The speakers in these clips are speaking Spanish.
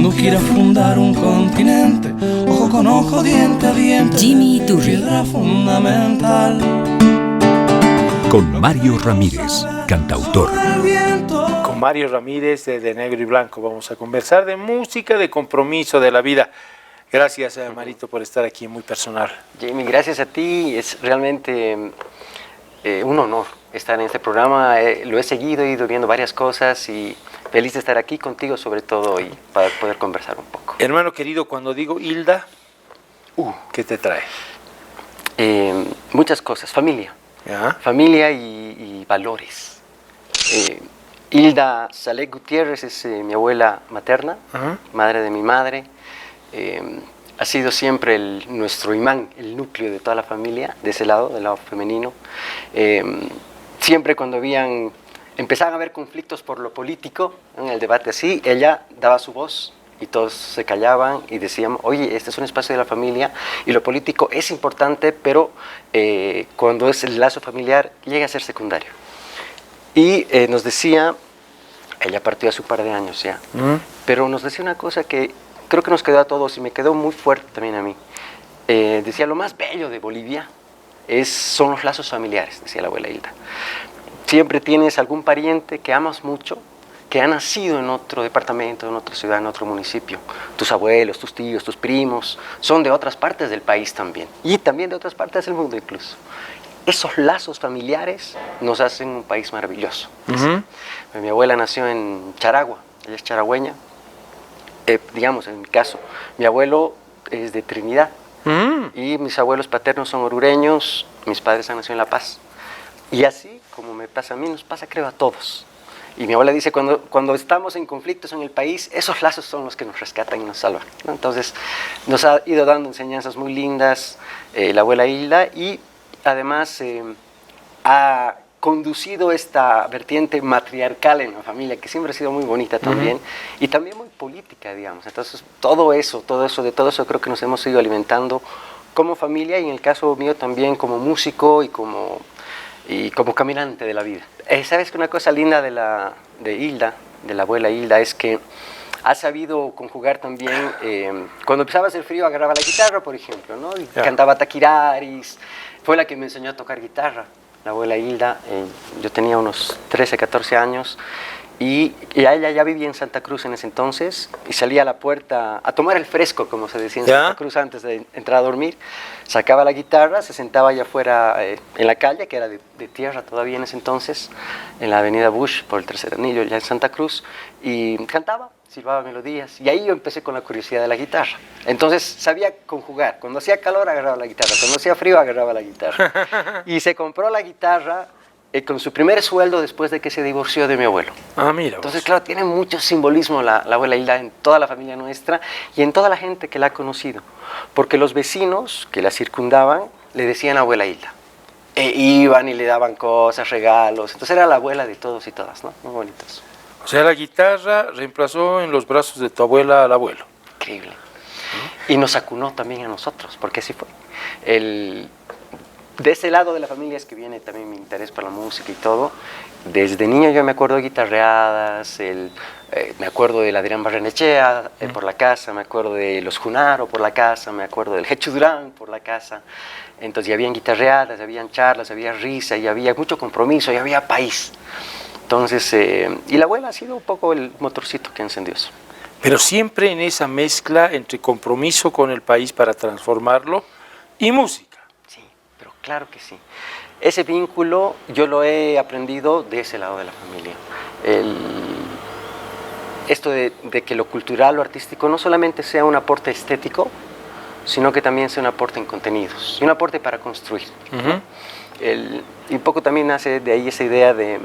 Cuando quiera fundar un continente, ojo con ojo, diente a diente, Jimmy Iturri. piedra fundamental. Con Mario Ramírez, cantautor. Con Mario Ramírez de Negro y Blanco vamos a conversar de música, de compromiso, de la vida. Gracias, Marito, por estar aquí, muy personal. Jimmy, gracias a ti. Es realmente un honor estar en este programa. Lo he seguido, he ido viendo varias cosas y feliz de estar aquí contigo, sobre todo, y para poder conversar un poco. Hermano querido, cuando digo Hilda, ¿qué te trae? Muchas cosas. Familia. ¿Ya? Familia y valores. Hilda Salek Gutiérrez es mi abuela materna, madre de mi madre. Ha sido siempre nuestro imán, el núcleo de toda la familia, de ese lado, del lado femenino. Siempre cuando empezaban a haber conflictos por lo político, en el debate así, ella daba su voz y todos se callaban y decían, oye, este es un espacio de la familia y lo político es importante, pero cuando es el lazo familiar llega a ser secundario. Y nos decía, ella partió hace un par de años ya, pero nos decía una cosa que creo que nos quedó a todos y me quedó muy fuerte también a mí. Decía, lo más bello de Bolivia son los lazos familiares, decía la abuela Hilda. Siempre tienes algún pariente que amas mucho, que ha nacido en otro departamento, en otra ciudad, en otro municipio. Tus abuelos, tus tíos, tus primos, son de otras partes del país también, y también de otras partes del mundo incluso. Esos lazos familiares nos hacen un país maravilloso. Mi abuela nació en Charagua, ella es charagüeña. Digamos, en mi caso, mi abuelo es de Trinidad y mis abuelos paternos son orureños, mis padres han nacido en La Paz. Y así, como me pasa a mí, nos pasa creo a todos. Y mi abuela dice, cuando estamos en conflictos en el país, esos lazos son los que nos rescatan y nos salvan, ¿no? Entonces, nos ha ido dando enseñanzas muy lindas la abuela Hilda, y además ha conducido esta vertiente matriarcal en la familia, que siempre ha sido muy bonita también, y también muy política, digamos. Entonces, todo eso creo que nos hemos ido alimentando como familia, y en el caso mío también como músico y como caminante de la vida. ¿Sabes que una cosa linda de Hilda, de la abuela Hilda, es que ha sabido conjugar también, cuando empezaba a hacer frío agarraba la guitarra, por ejemplo, ¿no? Y cantaba taquiraris, fue la que me enseñó a tocar guitarra. La abuela Hilda, yo tenía unos 13, 14 años, y ella ya vivía en Santa Cruz en ese entonces, y salía a la puerta a tomar el fresco, como se decía en Santa Cruz antes de entrar a dormir. Sacaba la guitarra, se sentaba allá afuera en la calle, que era de tierra todavía en ese entonces, en la avenida Bush, por el Tercer Anillo, ya en Santa Cruz, y cantaba, silbaba melodías, y ahí yo empecé con la curiosidad de la guitarra. Entonces sabía conjugar, cuando hacía calor agarraba la guitarra, cuando hacía frío agarraba la guitarra. Y se compró la guitarra con su primer sueldo después de que se divorció de mi abuelo. Mira. Entonces, claro, tiene mucho simbolismo la abuela Hilda en toda la familia nuestra y en toda la gente que la ha conocido, porque los vecinos que la circundaban le decían abuela Hilda. Iban y le daban cosas, regalos, entonces era la abuela de todos y todas, ¿no? Muy bonitos. O sea, la guitarra reemplazó en los brazos de tu abuela al abuelo. Increíble. Y nos acunó también a nosotros, porque así fue. De ese lado de la familia es que viene también mi interés por la música y todo. Desde niño yo me acuerdo de guitarreadas, me acuerdo del Adrián Barrenechea por la casa, me acuerdo de los Junaro por la casa, me acuerdo del Hecho Durán por la casa. Entonces ya habían guitarreadas, ya habían charlas, había risa, ya había mucho compromiso, ya había país. Entonces, y la abuela ha sido un poco el motorcito que encendió eso. Pero siempre en esa mezcla entre compromiso con el país para transformarlo y música. Sí, pero claro que sí. Ese vínculo yo lo he aprendido de ese lado de la familia. Esto de que lo cultural, lo artístico, no solamente sea un aporte estético, sino que también sea un aporte en contenidos, y un aporte para construir. Y un poco también nace de ahí esa idea de...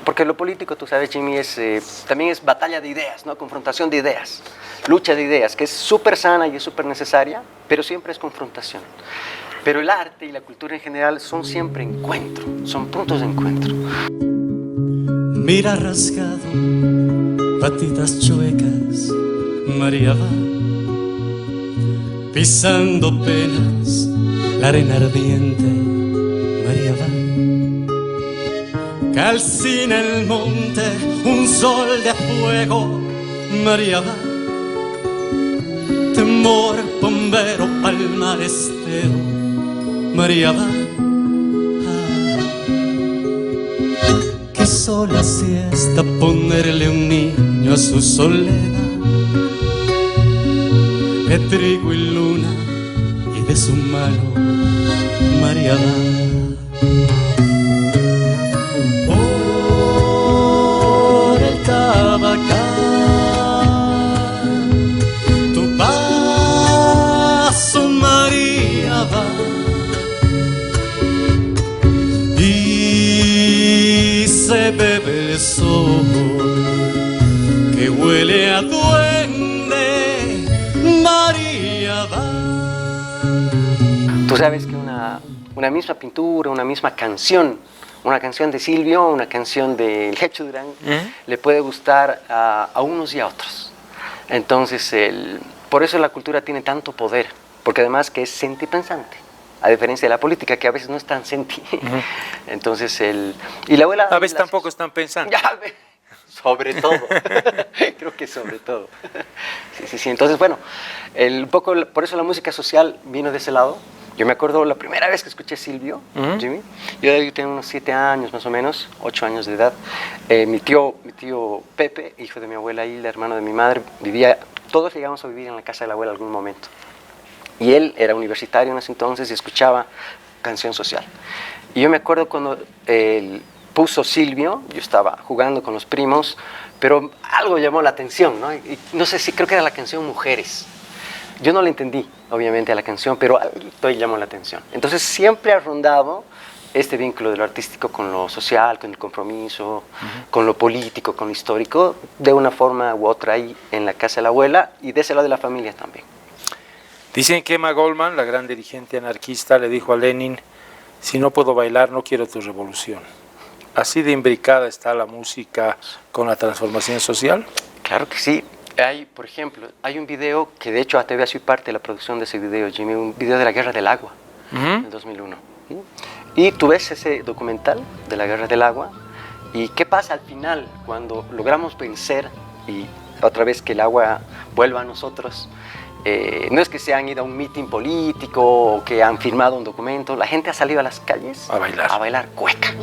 Porque lo político, tú sabes, Jimmy, también es batalla de ideas, ¿no? Confrontación de ideas, lucha de ideas, que es súper sana y es súper necesaria, pero siempre es confrontación. Pero el arte y la cultura en general son siempre encuentro, son puntos de encuentro. Mira rasgado, patitas chuecas, María va, pisando penas, la arena ardiente, María va. Calcina el monte, un sol de fuego, María va. temor, bombero, palmar estero, María va. Que sola siesta ponerle un niño a su soledad, de trigo y luna y de su mano María va. Por el Tabacal tu paso María va, y se bebe el sol que huele a duende, María va. Tú sabes que una misma pintura, una misma canción, una canción de Silvio, una canción del Checho Durán, le puede gustar a unos y a otros. Entonces, por eso la cultura tiene tanto poder, porque además que es sentipensante, a diferencia de la política, que a veces no es tan senti. Entonces, y la abuela... A veces tampoco están pensando. Ya, sobre todo, creo que sobre todo. Sí. Entonces, bueno, un poco por eso la música social vino de ese lado. Yo me acuerdo la primera vez que escuché Silvio, Jimmy, yo tenía unos 7 años más o menos, 8 años de edad. Mi tío Pepe, hijo de mi abuela Hilda, hermano de mi madre, todos llegamos a vivir en la casa de la abuela en algún momento. Y él era universitario en ese entonces y escuchaba canción social. Y yo me acuerdo cuando él puso Silvio, yo estaba jugando con los primos, pero algo llamó la atención, ¿no? Y no sé si creo que era la canción Mujeres. Yo no la entendí, obviamente, a la canción, pero algo llamó la atención. Entonces siempre ha rondado este vínculo de lo artístico con lo social, con el compromiso, con lo político, con lo histórico, de una forma u otra ahí en la casa de la abuela y de ese lado de la familia también. Dicen que Emma Goldman, la gran dirigente anarquista, le dijo a Lenin: si no puedo bailar, no quiero tu revolución. ¿Así de imbricada está la música con la transformación social? Claro que sí. Por ejemplo, hay un video que de hecho ATV ha sido parte de la producción de ese video, Jimmy, un video de la Guerra del Agua, en 2001. Y tú ves ese documental de la Guerra del Agua y qué pasa al final cuando logramos vencer y otra vez que el agua vuelva a nosotros. No es que se han ido a un mitin político o que han firmado un documento, la gente ha salido a las calles a bailar cueca.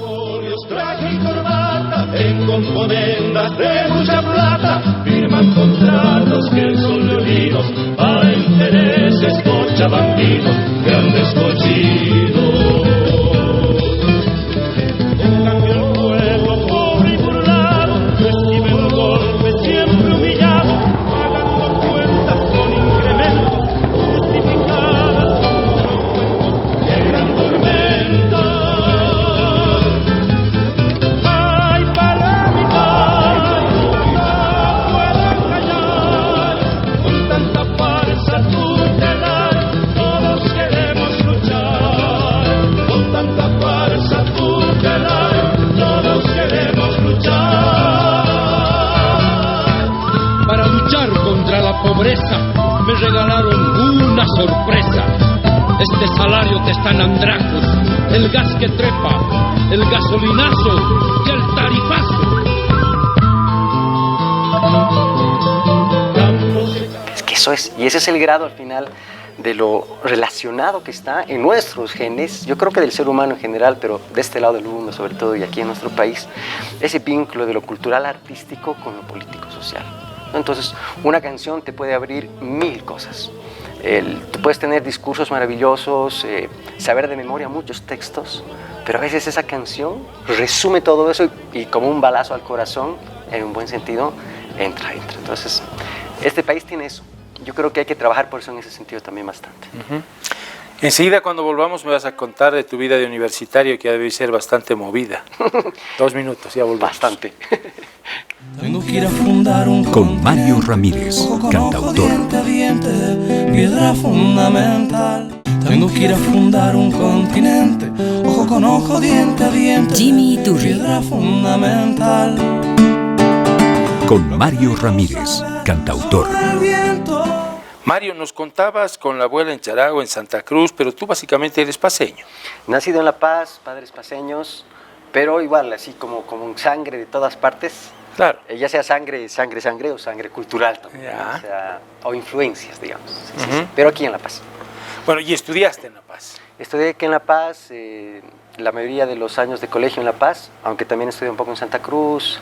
Traje y corbata, en componendas de mucha plata, firman contratos que son leoninos, para intereses cochabambinos, grandes cochinos. En cambio el pueblo pobre y burlado, recibe un golpe siempre humillado, pagando cuentas con incrementos, justificadas con cuentos de gran tormenta. Pobreza, me regalaron una sorpresa. Este salario te está en andrajos, el gas que trepa, el gasolinazo y el tarifazo. Es que eso es, y ese es el grado al final de lo relacionado que está en nuestros genes, yo creo que del ser humano en general, pero de este lado del mundo sobre todo y aquí en nuestro país, ese vínculo de lo cultural artístico con lo político social. Entonces, una canción te puede abrir 1000 cosas. Tú puedes tener discursos maravillosos, saber de memoria muchos textos, pero a veces esa canción resume todo eso y como un balazo al corazón, en un buen sentido, entra. Entonces, este país tiene eso. Yo creo que hay que trabajar por eso en ese sentido también bastante. Enseguida, cuando volvamos, me vas a contar de tu vida de universitario, que debe ser bastante movida. 2 minutos, ya volvemos. Bastante. Tengo que ir a fundar un Con Mario Ramírez, ojo con cantautor. ojo, diente a diente, piedra fundamental. Tengo que ir a fundar un continente, ojo con ojo, diente a diente, Jimmy Iturri. piedra fundamental. Con Mario Ramírez, cantautor. El viento. Mario, nos contabas con la abuela en Charagua, en Santa Cruz, pero tú básicamente eres paceño. Nacido en La Paz, padres paceños, pero igual, así como en sangre de todas partes, Claro. Ya sea sangre o sangre cultural también, Ya. ¿no? O sea, o influencias, digamos. Sí, sí, Ujú. sí. Pero aquí en La Paz. Bueno, y estudiaste en La Paz. Estudié aquí en La Paz, la mayoría de los años de colegio en La Paz, aunque también estudié un poco en Santa Cruz,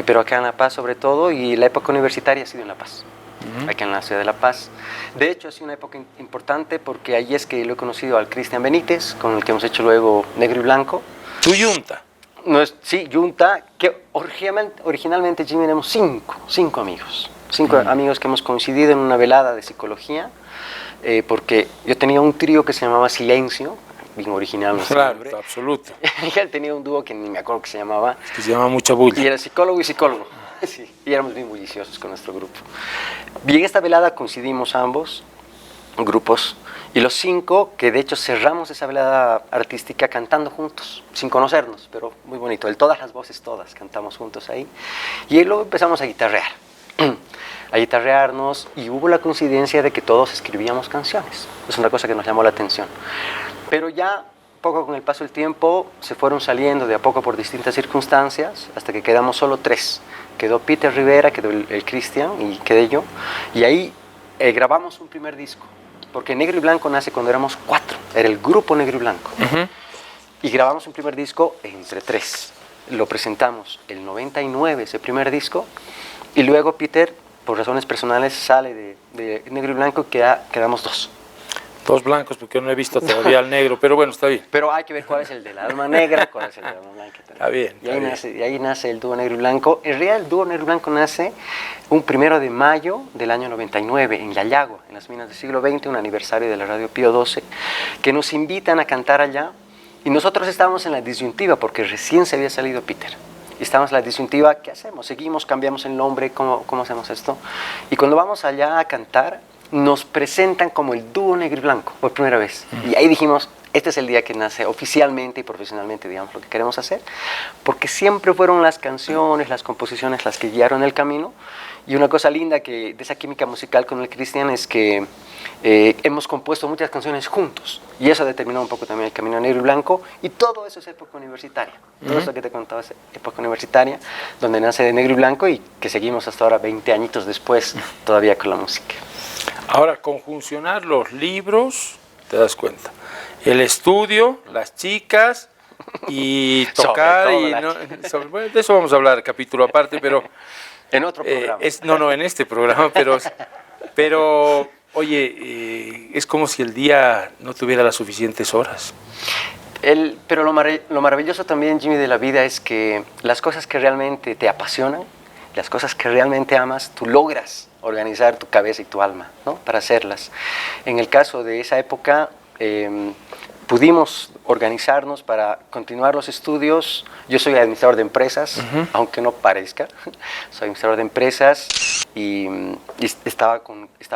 pero acá en La Paz sobre todo, y la época universitaria ha sido en La Paz, aquí en la ciudad de La Paz. De hecho, ha sido una época importante porque ahí es que lo he conocido al Cristian Benítez, con el que hemos hecho luego Negro y Blanco. Tu yunta. No es, sí, Junta, que originalmente Jimmy éramos cinco amigos. Cinco amigos que hemos coincidido en una velada de psicología, porque yo tenía un trío que se llamaba Silencio, bien original nuestro Claro, nombre. absoluto. Y él tenía un dúo que ni me acuerdo que se llamaba, Que se llama mucha bulla. y era psicólogo y psicólogo. Sí, y éramos bien bulliciosos con nuestro grupo. Bien, esta velada coincidimos ambos grupos, y los cinco, que de hecho cerramos esa velada artística cantando juntos, sin conocernos, pero muy bonito. Todas las voces, todas, cantamos juntos ahí. Y luego empezamos a guitarrear, a guitarrearnos, y hubo la coincidencia de que todos escribíamos canciones. Es una cosa que nos llamó la atención. Pero ya, poco con el paso del tiempo, se fueron saliendo de a poco por distintas circunstancias, hasta que quedamos solo tres. Quedó Peter Rivera, quedó el Cristian, y quedé yo. Y ahí grabamos un primer disco. Porque Negro y Blanco nace cuando éramos 4, era el grupo Negro y Blanco. Y grabamos un primer disco entre 3. Lo presentamos el 99, ese primer disco, y luego Peter, por razones personales, sale de Negro y Blanco y quedamos 2. Dos blancos, porque yo no he visto todavía al negro, pero bueno, está bien. Pero hay que ver cuál es el del alma negra, cuál es el del alma blanca. Está bien, Y ahí nace el dúo Negro y Blanco. En realidad, el dúo Negro y Blanco nace un 1 de mayo del año 99 en Yayagua, en las minas del siglo XX, un aniversario de la Radio Pío XII, que nos invitan a cantar allá. Y nosotros estábamos en la disyuntiva, porque recién se había salido Peter. Y estábamos en la disyuntiva, ¿qué hacemos? ¿Seguimos? ¿Cambiamos el nombre? ¿Cómo hacemos esto? Y cuando vamos allá a cantar, nos presentan como el dúo Negro y Blanco por primera vez. Y ahí dijimos, este es el día que nace oficialmente y profesionalmente, digamos, lo que queremos hacer, porque siempre fueron las canciones, las composiciones las que guiaron el camino. Y una cosa linda de esa química musical con el Cristian es que hemos compuesto muchas canciones juntos, y eso determinó un poco también el camino Negro y Blanco, y todo eso es época universitaria. Todo eso que te contaba es época universitaria, donde nace de Negro y Blanco, y que seguimos hasta ahora, 20 añitos después, todavía con la música. Ahora, conjuncionar los libros, te das cuenta. El estudio, las chicas y tocar. Bueno, de eso vamos a hablar capítulo aparte, pero... En otro programa. No, en este programa, pero oye, es como si el día no tuviera las suficientes horas. Pero lo maravilloso también, Jimmy, de la vida es que las cosas que realmente te apasionan, las cosas que realmente amas, tú logras organizar tu cabeza y tu alma, ¿no? Para hacerlas. En el caso de esa época, pudimos organizarnos para continuar los estudios. Yo soy administrador de empresas, aunque no parezca. Soy administrador de empresas y estaba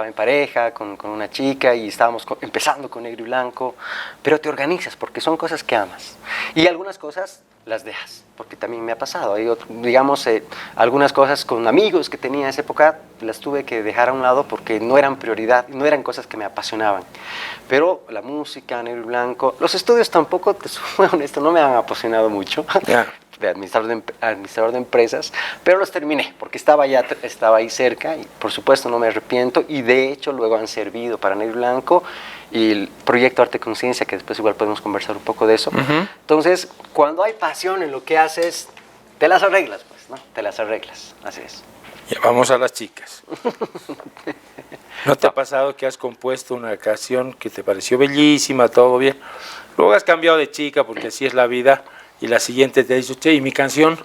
en pareja con una chica, y estábamos empezando con Negro y Blanco, pero te organizas porque son cosas que amas. Y algunas cosas las dejas, porque también me ha pasado. Hay digamos, algunas cosas con amigos que tenía en esa época, las tuve que dejar a un lado porque no eran prioridad, no eran cosas que me apasionaban. Pero la música, Negro y Blanco, los estudios tampoco, te soy honesto, no me han apasionado mucho. Yeah. De administrador de empresas, pero los terminé porque estaba ahí cerca, y por supuesto no me arrepiento, y de hecho luego han servido para Negro y Blanco y el proyecto Arte Conciencia, que después igual podemos conversar un poco de eso. Entonces, cuando hay pasión en lo que haces, te las arreglas, pues, ¿no? Te las arreglas, así es. Ya vamos a las chicas. ¿No te ha pasado que has compuesto una canción que te pareció bellísima, todo bien? Luego has cambiado de chica porque así es la vida, y la siguiente te ha dicho, che, ¿y mi canción?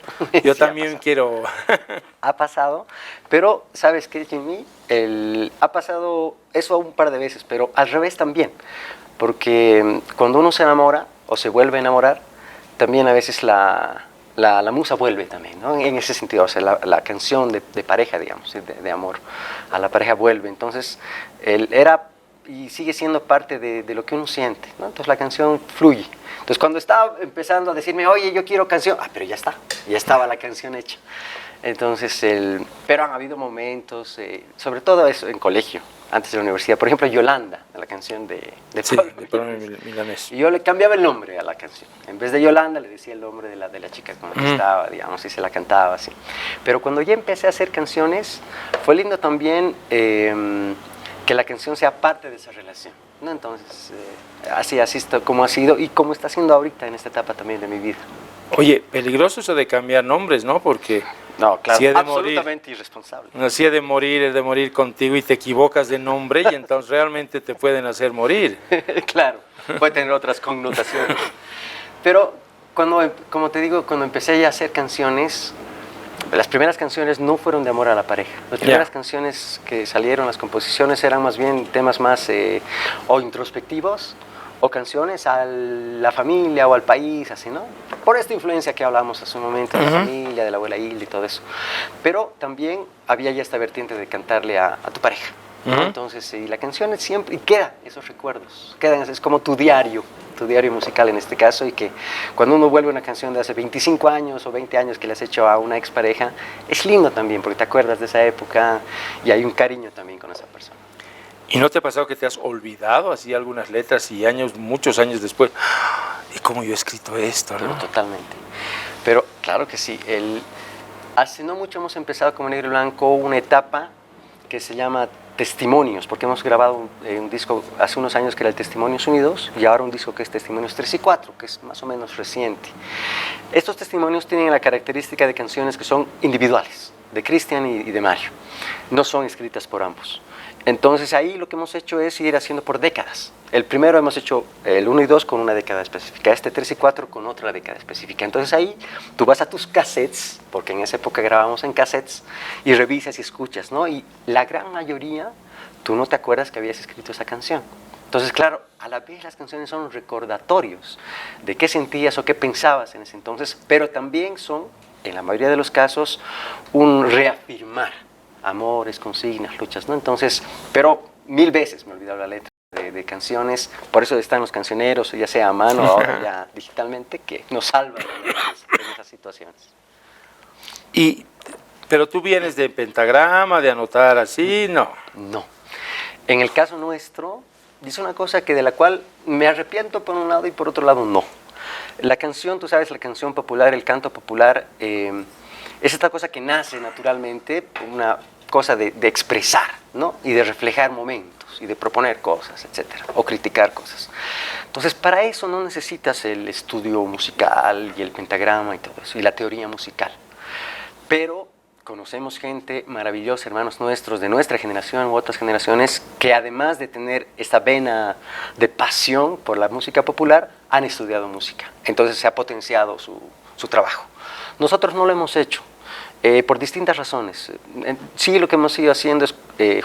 Yo Sí, también quiero... Ha pasado, pero ¿sabes qué, Jimmy? Ha pasado eso un par de veces, pero al revés también, porque cuando uno se enamora o se vuelve a enamorar, también a veces la musa vuelve también, ¿no? En ese sentido, o sea, la canción de pareja, digamos, de amor a la pareja vuelve. Entonces, era y sigue siendo parte de lo que uno siente, ¿no? Entonces la canción fluye. Entonces cuando estaba empezando a decirme, oye, yo quiero canción, pero ya estaba la canción hecha. Entonces, pero han habido momentos, sobre todo eso en colegio, antes de la universidad. Por ejemplo, Yolanda, la canción de Sí, Pablo de Pablo Milanés. Milanés. Y yo le cambiaba el nombre a la canción. En vez de Yolanda, le decía el nombre de la chica con la que estaba, digamos, y se la cantaba así. Pero cuando ya empecé a hacer canciones, fue lindo también que la canción sea parte de esa relación, ¿no? Entonces, así está como ha sido y como está siendo ahorita en esta etapa también de mi vida. Oye, peligroso eso de cambiar nombres, ¿no? Porque No, claro, si he de absolutamente irresponsable. así es de morir contigo y te equivocas de nombre y entonces realmente te pueden hacer morir. Claro, puede tener otras connotaciones. Pero como te digo, cuando empecé ya a hacer canciones, las primeras canciones no fueron de amor a la pareja. Las primeras canciones que salieron, las composiciones eran más bien temas más o introspectivos o canciones a la familia o al país, así, ¿no? Por esta influencia que hablamos hace un momento de la familia, de la abuela Hilda y todo eso. Pero también había ya esta vertiente de cantarle a tu pareja, ¿no? Entonces, y la canción es siempre, y queda esos recuerdos, quedan, es como tu diario musical en este caso, y que cuando uno vuelve una canción de hace 25 años o 20 años que le has hecho a una expareja, es lindo también, porque te acuerdas de esa época y hay un cariño también con esa persona. ¿Y no te ha pasado que te has olvidado así algunas letras y muchos años después, y cómo yo he escrito esto, No, ¿no? totalmente. Pero claro que sí. Hace no mucho hemos empezado como Negro y Blanco una etapa que se llama Testimonios, porque hemos grabado un disco hace unos años que era el Testimonios Unidos y ahora un disco que es Testimonios 3 y 4, que es más o menos reciente. Estos testimonios tienen la característica de canciones que son individuales, de Cristian y de Mario. No son escritas por ambos. Entonces ahí lo que hemos hecho es ir haciendo por décadas. El primero hemos hecho el 1 y 2 con una década específica, este 3 y 4 con otra década específica. Entonces ahí tú vas a tus cassettes, porque en esa época grabábamos en cassettes, y revisas y escuchas, ¿no? Y la gran mayoría, tú no te acuerdas que habías escrito esa canción. Entonces, claro, a la vez las canciones son recordatorios de qué sentías o qué pensabas en ese entonces, pero también son, en la mayoría de los casos, un reafirmar amores, consignas, luchas, ¿no? Entonces, pero 1000 veces me he olvidado la letra de canciones, por eso están los cancioneros, ya sea a mano o ahora ya digitalmente, que nos salvan en esas situaciones. Pero tú vienes de pentagrama, de anotar así, no. No. En el caso nuestro, dice una cosa que de la cual me arrepiento por un lado y por otro lado no. La canción, tú sabes, la canción popular, el canto popular, es esta cosa que nace naturalmente, una cosa de expresar, ¿no? Y de reflejar momentos, y de proponer cosas, etcétera, o criticar cosas. Entonces, para eso no necesitas el estudio musical y el pentagrama y todo eso, y la teoría musical. Pero conocemos gente maravillosa, hermanos nuestros, de nuestra generación u otras generaciones, que además de tener esta vena de pasión por la música popular, han estudiado música. Entonces se ha potenciado su trabajo. Nosotros no lo hemos hecho, por distintas razones. Sí, lo que hemos ido haciendo es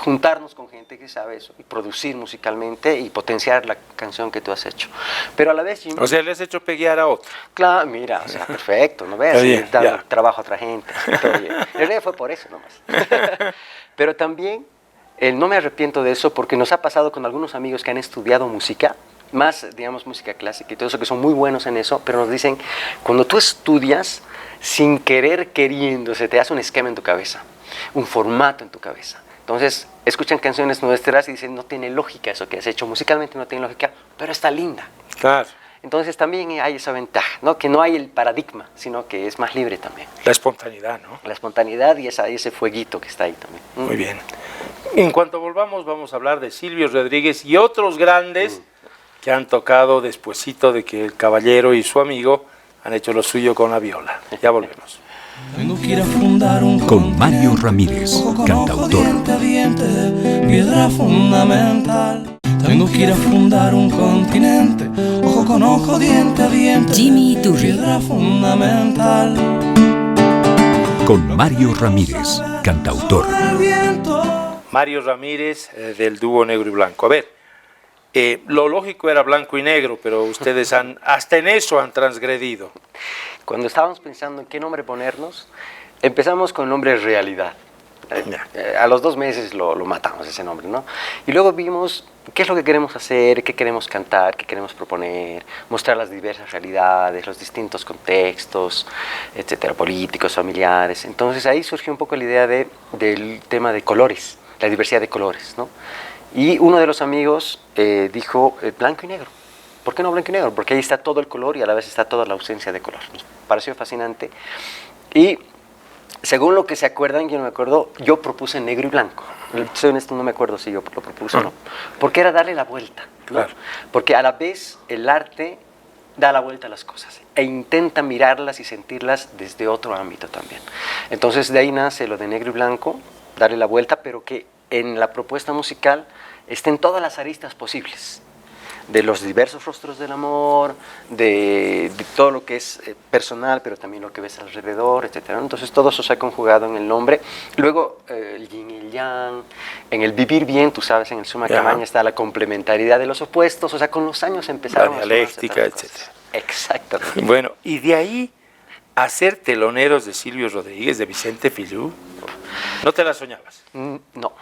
juntarnos con gente que sabe eso, y producir musicalmente y potenciar la canción que tú has hecho. Pero a la vez, Jimmy, O sea, le has hecho peguear a otro. claro, mira, o sea, perfecto, no veas, Está bien, dando ya. trabajo a otra gente, todo bien. En realidad fue por eso nomás. Pero también no me arrepiento de eso, porque nos ha pasado con algunos amigos que han estudiado música, más, digamos, música clásica y todo eso, que son muy buenos en eso, pero nos dicen, cuando tú estudias, sin querer queriendo, se te hace un esquema en tu cabeza, un formato en tu cabeza. Entonces, escuchan canciones nuestras y dicen, no tiene lógica eso que has hecho, musicalmente no tiene lógica, pero está linda. Claro. Entonces también hay esa ventaja, ¿no? Que no hay el paradigma, sino que es más libre también. La espontaneidad, ¿no? La espontaneidad y ese fueguito que está ahí también. Muy bien. En cuanto volvamos, vamos a hablar de Silvio Rodríguez y otros grandes que han tocado despuesito de que el caballero y su amigo han hecho lo suyo con la viola. Ya volvemos. Tengo que ir a fundar un Con Mario continente, Ramírez, ojo con ojo, cantautor. diente a diente, piedra fundamental. Tengo que ir a fundar un continente, ojo con ojo, diente a diente, Jimmy Iturri. piedra fundamental. Con Mario Ramírez, cantautor. El viento. Mario Ramírez, del dúo Negro y Blanco. A ver, lo lógico era blanco y negro, pero ustedes hasta en eso han transgredido. Cuando estábamos pensando en qué nombre ponernos, empezamos con el nombre Realidad. A los 2 meses lo matamos ese nombre, ¿no? Y luego vimos qué es lo que queremos hacer, qué queremos cantar, qué queremos proponer, mostrar las diversas realidades, los distintos contextos, etcétera, políticos, familiares. Entonces ahí surgió un poco la idea del tema de colores, la diversidad de colores, ¿no? Y uno de los amigos dijo blanco y negro. ¿Por qué no blanco y negro? Porque ahí está todo el color y a la vez está toda la ausencia de color. Nos pareció fascinante. Y según lo que se acuerdan, yo no me acuerdo, yo propuse negro y blanco. Soy honesto, no me acuerdo si yo lo propuse o no. Porque era darle la vuelta, ¿no? Claro. Porque a la vez el arte da la vuelta a las cosas e intenta mirarlas y sentirlas desde otro ámbito también. Entonces de ahí nace lo de negro y blanco, darle la vuelta, pero que en la propuesta musical estén todas las aristas posibles, de los diversos rostros del amor, de todo lo que es personal, pero también lo que ves alrededor, etcétera. Entonces todo eso se ha conjugado en el nombre. Luego el yin y el yang, en el vivir bien, tú sabes, en el Summa Camaña está la complementariedad de los opuestos, o sea, con los años empezaron la dialéctica, etcétera. Exactamente. Bueno, y de ahí a ser teloneros de Silvio Rodríguez, de Vicente Filiu, ¿no te la soñabas? No.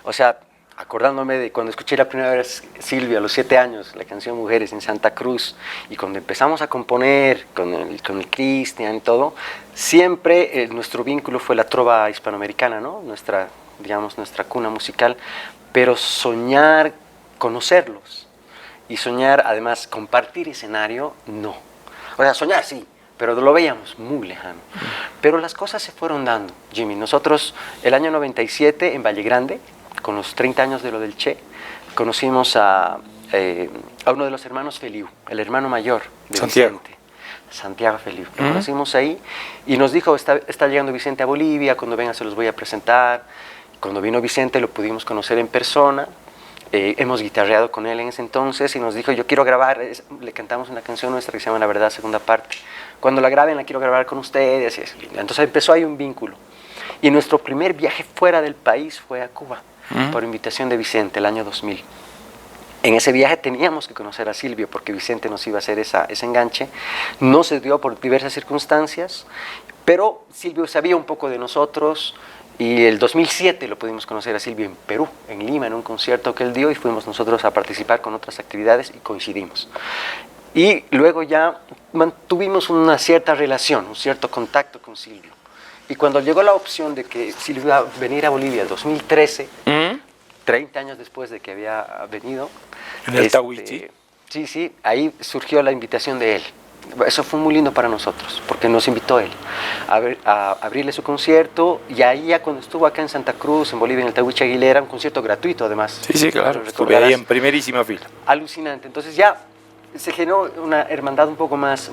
O sea, acordándome de cuando escuché la primera vez Silvio a los 7 años, la canción Mujeres en Santa Cruz, y cuando empezamos a componer con el Cristian y todo, siempre nuestro vínculo fue la trova hispanoamericana, ¿no? Nuestra cuna musical, pero soñar, conocerlos, y soñar además compartir escenario, no. O sea, soñar sí, pero lo veíamos muy lejano. Pero las cosas se fueron dando, Jimmy. Nosotros el año 97 en Valle Grande, con los 30 años de lo del Che, conocimos a uno de los hermanos Feliu, el hermano mayor de Santiago. Vicente, Santiago Feliu. Lo conocimos ahí y nos dijo, está llegando Vicente a Bolivia, cuando venga se los voy a presentar. Cuando vino Vicente lo pudimos conocer en persona, hemos guitarreado con él en ese entonces y nos dijo, yo quiero grabar, le cantamos una canción nuestra que se llama La Verdad, segunda parte. Cuando la graben la quiero grabar con ustedes. Y entonces empezó ahí un vínculo. Y nuestro primer viaje fuera del país fue a Cuba, por invitación de Vicente, el año 2000. En ese viaje teníamos que conocer a Silvio porque Vicente nos iba a hacer ese enganche. No se dio por diversas circunstancias, pero Silvio sabía un poco de nosotros y el 2007 lo pudimos conocer a Silvio en Perú, en Lima, en un concierto que él dio y fuimos nosotros a participar con otras actividades y coincidimos. Y luego ya mantuvimos una cierta relación, un cierto contacto con Silvio. Y cuando llegó la opción de que Silvio iba a venir a Bolivia en 2013, 30 años después de que había venido. ¿En el Tahuichi? Sí, ahí surgió la invitación de él. Eso fue muy lindo para nosotros, porque nos invitó él a abrirle su concierto, y ahí ya cuando estuvo acá en Santa Cruz, en Bolivia, en el Tahuichi Aguilera, un concierto gratuito además. Sí, claro, estuve ahí en primerísima fila. Alucinante, entonces ya se generó una hermandad un poco más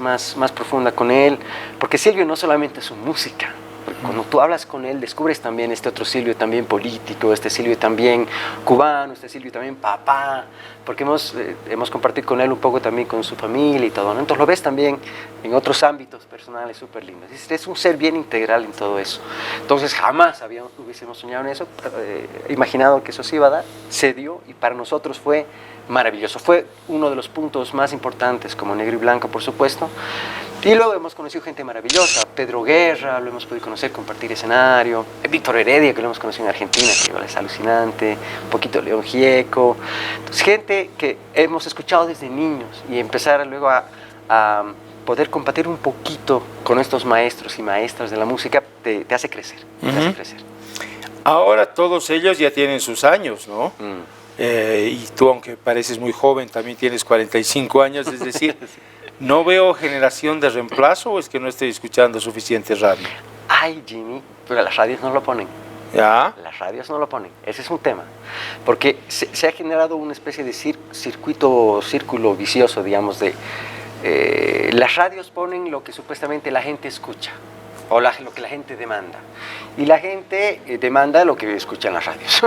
profunda con él, porque Silvio no solamente es su música. Cuando tú hablas con él, descubres también este otro Silvio también político, este Silvio también cubano, este Silvio también papá, porque hemos compartido con él un poco también con su familia y todo, ¿no? Entonces lo ves también en otros ámbitos personales súper lindos. Es un ser bien integral en todo eso. Entonces jamás hubiésemos soñado en eso, imaginado que eso se iba a dar, se dio y para nosotros fue maravilloso. Fue uno de los puntos más importantes como Negro y Blanco, por supuesto. Y luego hemos conocido gente maravillosa, Pedro Guerra, lo hemos podido conocer, compartir escenario, Víctor Heredia, que lo hemos conocido en Argentina, que igual es alucinante, un poquito León Gieco. Entonces, gente que hemos escuchado desde niños y empezar luego a poder compartir un poquito con estos maestros y maestras de la música te hace crecer, te hace crecer. Ahora todos ellos ya tienen sus años, ¿no? Y tú, aunque pareces muy joven, también tienes 45 años, es decir, ¿no veo generación de reemplazo o es que no estoy escuchando suficiente radio? Ay, Jimmy, pero las radios no lo ponen. ¿Ya? Las radios no lo ponen, ese es un tema, porque se ha generado una especie de círculo vicioso, digamos, de las radios ponen lo que supuestamente la gente escucha, o lo que la gente demanda, y la gente demanda lo que escucha en las radios,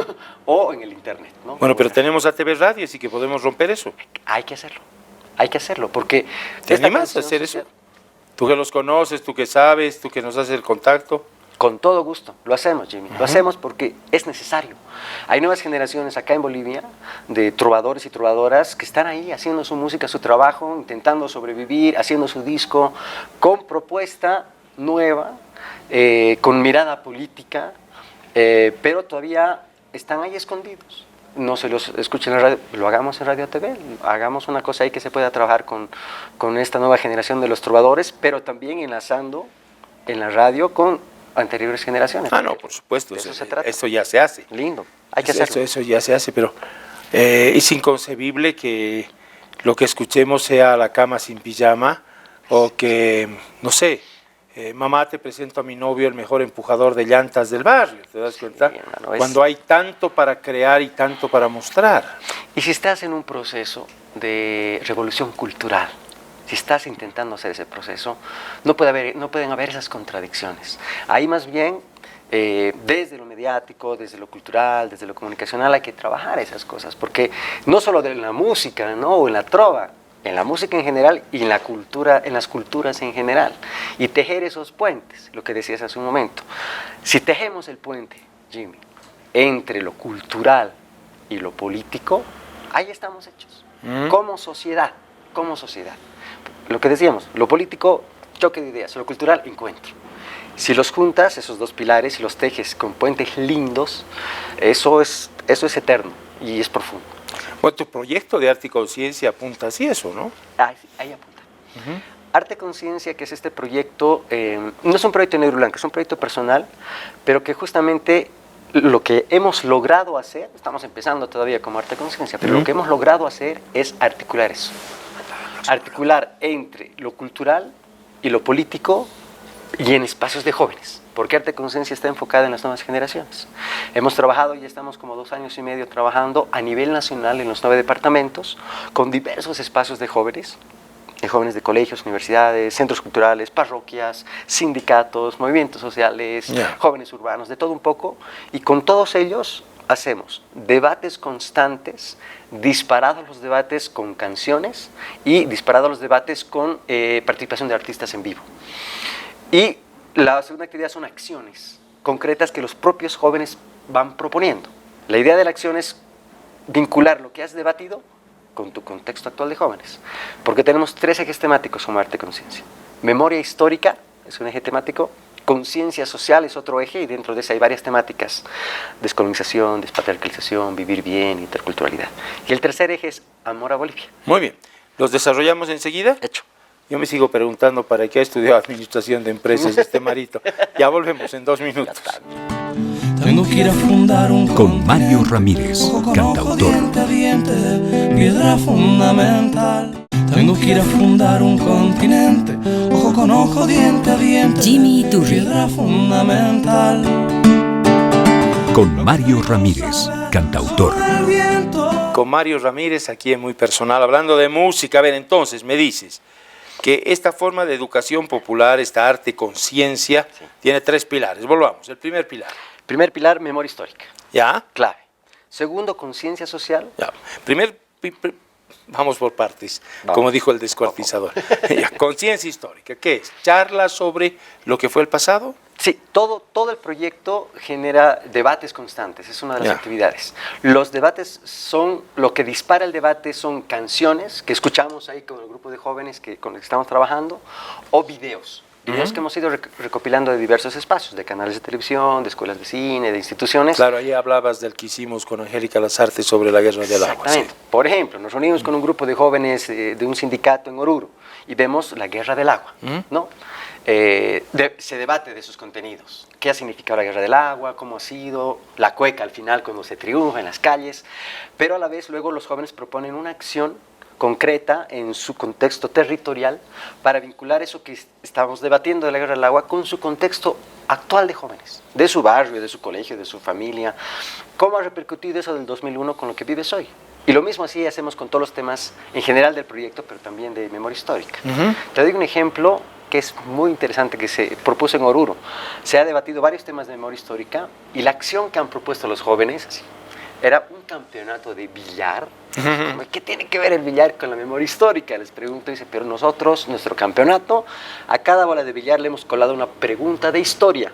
o en el internet, ¿no? Bueno, pero tenemos ATV Radio, así que podemos romper eso. Hay que hacerlo, porque... ¿Te animas a hacer eso? Tú que los conoces, tú que sabes, tú que nos haces el contacto. Con todo gusto, lo hacemos, Jimmy, lo hacemos porque es necesario. Hay nuevas generaciones acá en Bolivia de trovadores y trovadoras que están ahí haciendo su música, su trabajo, intentando sobrevivir, haciendo su disco, con propuesta nueva, con mirada política, pero todavía están ahí escondidos. No se los escuchen en la radio, lo hagamos en Radio TV, hagamos una cosa ahí que se pueda trabajar con esta nueva generación de los trovadores, pero también enlazando en la radio con anteriores generaciones. Ah, no, por supuesto, de eso se trata. eso ya se hace. Lindo. Hay que hacerlo. Eso ya se hace, pero es inconcebible que lo que escuchemos sea la cama sin pijama o que, no sé, mamá, te presento a mi novio, el mejor empujador de llantas del barrio, ¿te das cuenta? Sí, hermano, Cuando hay tanto para crear y tanto para mostrar. Y si estás en un proceso de revolución cultural, si estás intentando hacer ese proceso, no pueden haber esas contradicciones. Ahí más bien, desde lo mediático, desde lo cultural, desde lo comunicacional, hay que trabajar esas cosas, porque no solo de la música, ¿no? O en la trova, en la música en general y en la cultura, en las culturas en general, y tejer esos puentes, lo que decías hace un momento. Si tejemos el puente, Jimmy, entre lo cultural y lo político, ahí estamos hechos, como sociedad, como sociedad. Lo que decíamos, lo político, choque de ideas, lo cultural, encuentro. Si los juntas, esos dos pilares, y los tejes con puentes lindos, eso es eterno y es profundo. Bueno, tu proyecto de Arte y Conciencia apunta hacia eso, ¿no? Ahí apunta. Arte Conciencia, que es este proyecto, no es un proyecto negro y blanco, es un proyecto personal, pero que justamente lo que hemos logrado hacer, estamos empezando todavía como Arte Conciencia, pero lo que hemos logrado hacer es articular eso. Articular entre lo cultural y lo político y en espacios de jóvenes, porque Arte Conciencia está enfocada en las nuevas generaciones. Hemos trabajado, ya estamos como 2 años y medio trabajando a nivel nacional en los 9 departamentos, con diversos espacios de jóvenes de colegios, universidades, centros culturales, parroquias, sindicatos, movimientos sociales, jóvenes urbanos, de todo un poco, y con todos ellos hacemos debates constantes, disparados los debates con canciones y disparados los debates con participación de artistas en vivo. Y la segunda actividad son acciones concretas que los propios jóvenes van proponiendo. La idea de la acción es vincular lo que has debatido con tu contexto actual de jóvenes, porque tenemos 3 ejes temáticos como Arte Conciencia. Memoria histórica es un eje temático, conciencia social es otro eje, y dentro de esa hay varias temáticas: descolonización, despatriarcalización, vivir bien, interculturalidad. Y el tercer eje es amor a Bolivia. Muy bien, ¿los desarrollamos enseguida? Hecho. Yo me sigo preguntando para qué ha estudiado Administración de Empresas este marito. Ya volvemos en 2 minutos. Tengo que ir a fundar un Con Mario Ramírez, ojo con ojo, cantautor. diente a diente, piedra fundamental. Tengo que ir a fundar un continente, ojo con ojo, diente a diente, Jimmy Iturri. piedra fundamental. Con Mario Ramírez, cantautor. El viento. Con Mario Ramírez, aquí en Muy Personal, hablando de música. A ver, entonces, me dices que esta forma de educación popular, esta arte conciencia, tiene 3 pilares. Volvamos, el primer pilar. Primer pilar, memoria histórica. ¿Ya? Clave. Segundo, conciencia social. Ya. Vamos por partes, Vamos. como dijo el descuartizador. Ya, conciencia histórica, ¿qué es? ¿Charla sobre lo que fue el pasado? Sí, todo el proyecto genera debates constantes, es una de las actividades. Los debates son, lo que dispara el debate son canciones que escuchamos ahí con el grupo de jóvenes con los que estamos trabajando, o videos que hemos ido recopilando de diversos espacios, de canales de televisión, de escuelas de cine, de instituciones. Claro, ahí hablabas del que hicimos con Angélica Lazarte sobre la guerra del agua. Exactamente. Por ejemplo, nos reunimos con un grupo de jóvenes de un sindicato en Oruro y vemos la guerra del agua, ¿no? Se debate de sus contenidos. ¿Qué ha significado la guerra del agua? ¿Cómo ha sido? La cueca al final, cuando se triunfa en las calles. Pero a la vez luego los jóvenes proponen una acción concreta en su contexto territorial para vincular eso que estábamos debatiendo de la guerra del agua con su contexto actual de jóvenes, de su barrio, de su colegio, de su familia. ¿Cómo ha repercutido eso del 2001 con lo que vives hoy? Y lo mismo así hacemos con todos los temas en general del proyecto, pero también de memoria histórica. Te doy un ejemplo que es muy interesante, que se propuso en Oruro. Se ha debatido varios temas de memoria histórica y la acción que han propuesto los jóvenes así, era un campeonato de billar. ¿Qué tiene que ver el billar con la memoria histórica? Les pregunto, dice, pero nosotros, nuestro campeonato, a cada bola de billar le hemos colado una pregunta de historia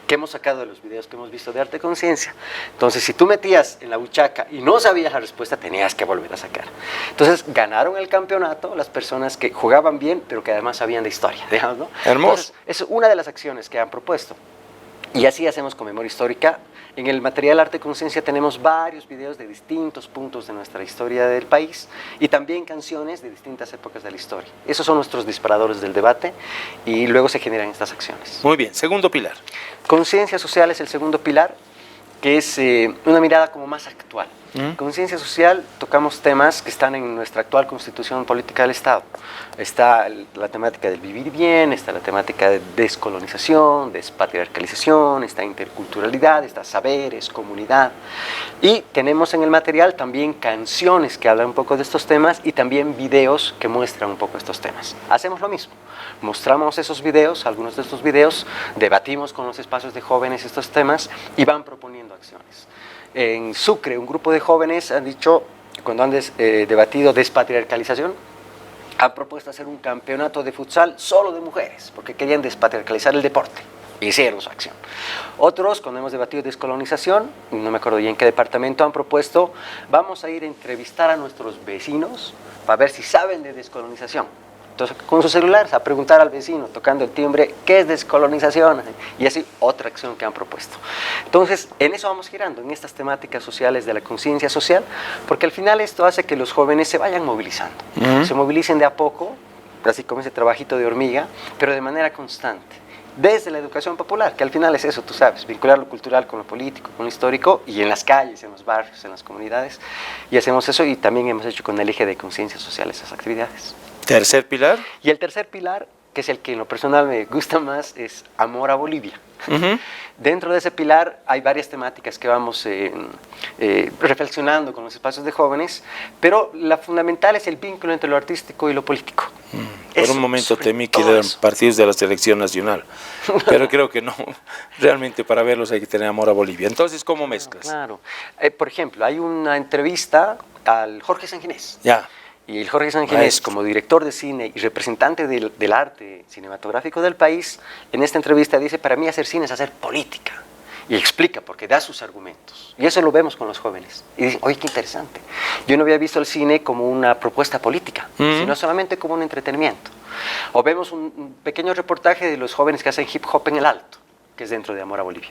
que hemos sacado de los videos que hemos visto de Arte Conciencia. Entonces, si tú metías en la buchaca y no sabías la respuesta, tenías que volver a sacar. Entonces, ganaron el campeonato las personas que jugaban bien, pero que además sabían de historia, digamos, ¿no? Hermoso. Entonces, es una de las acciones que han propuesto. Y así hacemos con memoria histórica. En el material Arte Conciencia tenemos varios videos de distintos puntos de nuestra historia del país y también canciones de distintas épocas de la historia. Esos son nuestros disparadores del debate y luego se generan estas acciones. Muy bien, segundo pilar. Conciencia social es el segundo pilar. que es una mirada como más actual. Conciencia social, tocamos temas que están en nuestra actual constitución política del Estado. Está la temática del vivir bien, está la temática de descolonización, despatriarcalización, está interculturalidad, está saberes, comunidad. Y tenemos en el material también canciones que hablan un poco de estos temas y también videos que muestran un poco estos temas. Hacemos lo mismo, mostramos esos videos, algunos de estos videos, debatimos con los espacios de jóvenes estos temas y van proponiendo acciones. En Sucre, un grupo de jóvenes han dicho, cuando han debatido despatriarcalización, han propuesto hacer un campeonato de futsal solo de mujeres, porque querían despatriarcalizar el deporte. Hicieron su acción. Otros, cuando hemos debatido descolonización, no me acuerdo bien en qué departamento, han propuesto, vamos a ir a entrevistar a nuestros vecinos para ver si saben de descolonización. Entonces, con sus celulares, a preguntar al vecino, tocando el timbre, ¿qué es descolonización? Y así, otra acción que han propuesto. Entonces, en eso vamos girando, en estas temáticas sociales de la conciencia social, porque al final esto hace que los jóvenes se vayan movilizando. Se movilicen de a poco, así como ese trabajito de hormiga, pero de manera constante. Desde la educación popular, que al final es eso, tú sabes, vincular lo cultural con lo político, con lo histórico, y en las calles, en los barrios, en las comunidades. Y hacemos eso, y también hemos hecho con el eje de conciencia social esas actividades. ¿Tercer pilar? Y el tercer pilar, que es el que en lo personal me gusta más, es amor a Bolivia. Dentro de ese pilar hay varias temáticas que vamos reflexionando con los espacios de jóvenes, pero la fundamental es el vínculo entre lo artístico y lo político. Por un momento temí que eran partidos de la selección nacional, pero creo que no. Realmente para verlos hay que tener amor a Bolivia. Entonces, ¿cómo mezclas? Claro. Por ejemplo, hay una entrevista al Jorge Sanginés. Ya. Y el Jorge Sanginés, como director de cine y representante del arte cinematográfico del país, en esta entrevista dice, para mí hacer cine es hacer política. Y explica, porque da sus argumentos. Y eso lo vemos con los jóvenes. Y dicen, oye, qué interesante. Yo no había visto el cine como una propuesta política, sino solamente como un entretenimiento. O vemos un pequeño reportaje de los jóvenes que hacen hip hop en el Alto, que es dentro de Amor a Bolivia.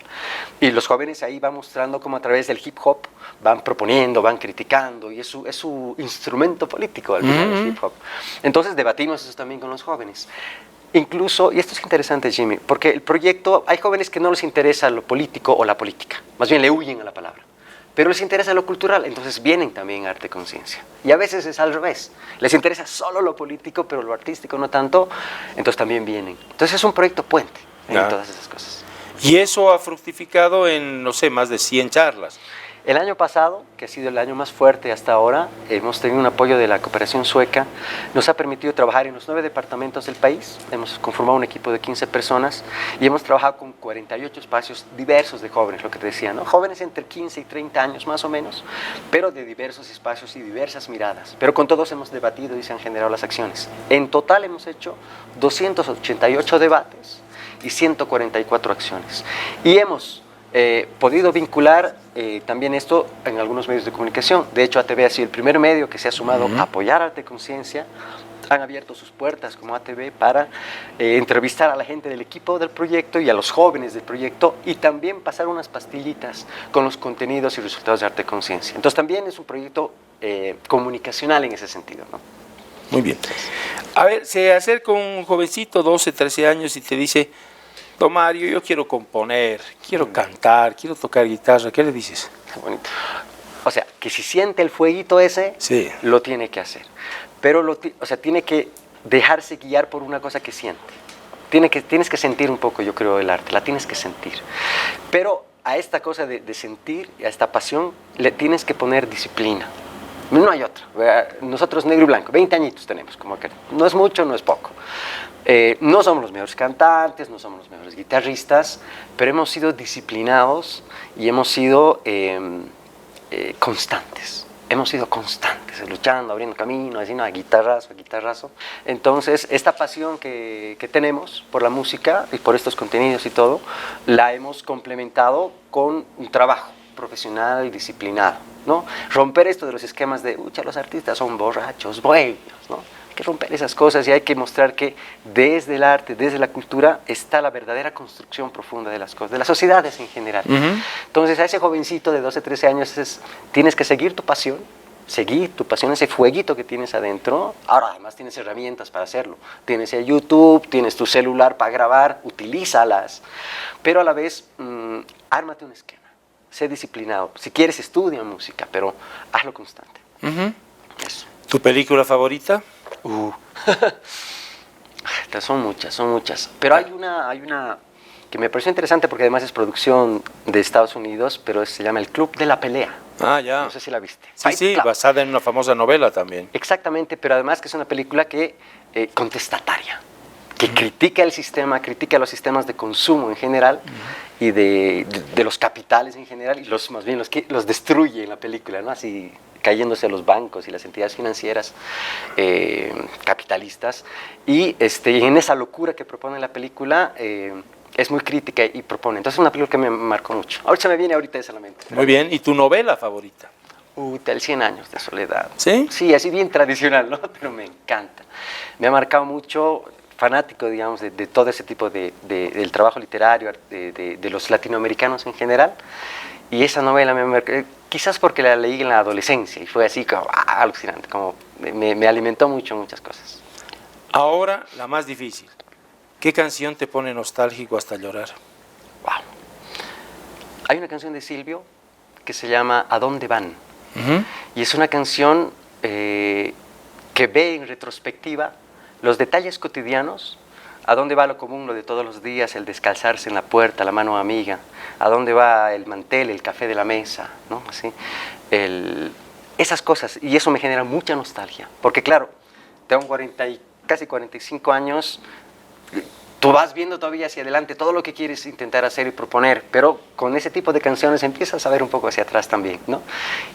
Y los jóvenes ahí van mostrando cómo a través del hip hop van proponiendo, van criticando, y es su instrumento político al final, el hip hop. Entonces debatimos eso también con los jóvenes. Incluso, y esto es interesante, Jimmy, porque el proyecto, hay jóvenes que no les interesa lo político o la política, más bien le huyen a la palabra, pero les interesa lo cultural, entonces vienen también a Arte Conciencia. Y a veces es al revés, les interesa solo lo político, pero lo artístico no tanto, entonces también vienen. Entonces es un proyecto puente en todas esas cosas. Y eso ha fructificado en, no sé, más de 100 charlas. El año pasado, que ha sido el año más fuerte hasta ahora, hemos tenido un apoyo de la cooperación sueca, nos ha permitido trabajar en los 9 departamentos del país, hemos conformado un equipo de 15 personas y hemos trabajado con 48 espacios diversos de jóvenes, lo que te decía, ¿no? Jóvenes entre 15 y 30 años más o menos, pero de diversos espacios y diversas miradas, pero con todos hemos debatido y se han generado las acciones. En total hemos hecho 288 debates y 144 acciones. Y hemos podido vincular también esto en algunos medios de comunicación. De hecho, ATV ha sido el primer medio que se ha sumado a apoyar Arte Conciencia. Han abierto sus puertas como ATV para entrevistar a la gente del equipo del proyecto y a los jóvenes del proyecto y también pasar unas pastillitas con los contenidos y resultados de Arte Conciencia. Entonces también es un proyecto comunicacional en ese sentido, ¿no? Muy bien. A ver, se acerca un jovencito, 12, 13 años y te dice, don Mario, yo quiero componer, quiero cantar, quiero tocar guitarra. ¿Qué le dices? Qué bonito. O sea, que si siente el fueguito ese, sí, lo tiene que hacer. Pero tiene que dejarse guiar por una cosa que siente. Tienes que sentir un poco, yo creo, el arte, la tienes que sentir. Pero a esta cosa de sentir, a esta pasión, le tienes que poner disciplina. No hay otra. Nosotros, negro y blanco, 20 añitos tenemos, como que no es mucho, no es poco. No somos los mejores cantantes, no somos los mejores guitarristas, pero hemos sido disciplinados y hemos sido constantes. Hemos sido constantes, luchando, abriendo camino, haciendo guitarrazo. Entonces, esta pasión que tenemos por la música y por estos contenidos y todo, la hemos complementado con un trabajo profesional y disciplinado, ¿no? Romper esto de los esquemas de, los artistas son borrachos, bohemios, ¿no? Hay que romper esas cosas y hay que mostrar que desde el arte, desde la cultura, está la verdadera construcción profunda de las cosas, de las sociedades en general. Entonces, a ese jovencito de 12, 13 años, tienes que seguir tu pasión, ese fueguito que tienes adentro. Ahora, además, tienes herramientas para hacerlo. Tienes el YouTube, tienes tu celular para grabar, utilízalas, pero a la vez, ármate un esquema. sé disciplinado. Si quieres, estudia música, pero hazlo constante. Eso. ¿Tu película favorita? Son muchas. Pero hay una que me pareció interesante porque además es producción de Estados Unidos, pero se llama El Club de la Pelea. Ah, ya. No sé si la viste. Sí, Fight sí, Club. basada en una famosa novela también. Exactamente, pero además que es una película que contestataria, que critica el sistema, critica los sistemas de consumo en general y de los capitales en general, y más bien los destruye en la película, ¿no? Así cayéndose a los bancos y las entidades financieras capitalistas. Y en esa locura que propone la película, es muy crítica y propone. Entonces es una película que me marcó mucho. Ahorita se me viene esa a la mente. Muy bien. ¿Y tu novela favorita? El 100 años de soledad. ¿Sí? Sí, así bien tradicional, ¿no? Pero me encanta. Me ha marcado mucho, fanático, digamos, de todo ese tipo del trabajo literario, de los latinoamericanos en general. Y esa novela me marcó, quizás porque la leí en la adolescencia y fue así como alucinante, como me alimentó mucho muchas cosas. Ahora, la más difícil. ¿Qué canción te pone nostálgico hasta llorar? Wow. Hay una canción de Silvio que se llama ¿A dónde van? Y es una canción que ve en retrospectiva los detalles cotidianos. ¿A dónde va lo común, lo de todos los días, el descalzarse en la puerta, la mano amiga? ¿A dónde va el mantel, el café de la mesa? ¿No? Así, esas cosas, y eso me genera mucha nostalgia, porque claro, tengo casi 45 años, tú vas viendo todavía hacia adelante todo lo que quieres intentar hacer y proponer, pero con ese tipo de canciones empiezas a ver un poco hacia atrás también, ¿no?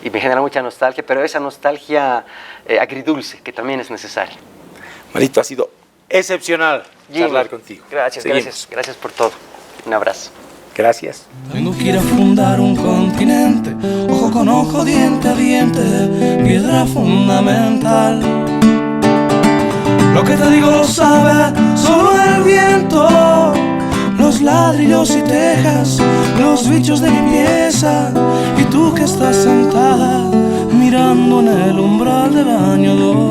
Y me genera mucha nostalgia, pero esa nostalgia agridulce, que también es necesaria. Marito, ha sido excepcional charlar contigo. Gracias, gracias por todo. Un abrazo. Gracias. Tengo que ir a fundar un continente, ojo con ojo, diente a diente, piedra fundamental. Lo que te digo lo sabe solo el viento, los ladrillos y tejas, los bichos de limpieza, y tú que estás sentada mirando en el umbral de la